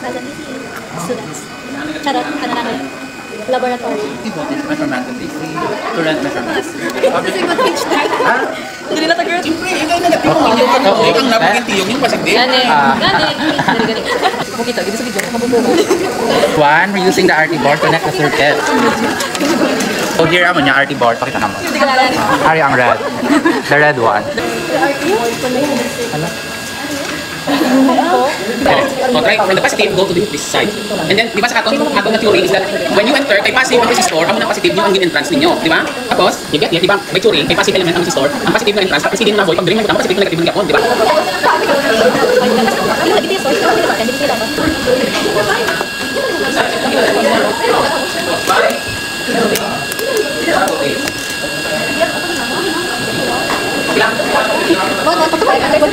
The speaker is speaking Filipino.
has a meeting students. Charot, ano namin? Laboratory. Measurement and DC. Current measurement. Kasi mag-pitch na. Ha? Dili na ta-girl. Siyempre, ikaw na natin mo. Ikaw ang napagintiyong yung pasigdi. Gani. Gani. Bukita, dito sa video. Kabubugo. One, we're using the RT board to connect the circuit. So here naman yung RT board. Pakita naman. Ari ang red. The red one. Ano? Okay. So try from the positive, go to this side. And then, di ba sa atong na theory is that when you enter, kay passive ang resistor, amo na positive nyo ang in-entrance ninyo. Di ba? Tapos, you get it, di ba? May theory, kay passive element ang resistor, ang positive na entrance, tapos hindi na void, pag drain mo ito, ang positive na negative na gapon, di ba? Bueno,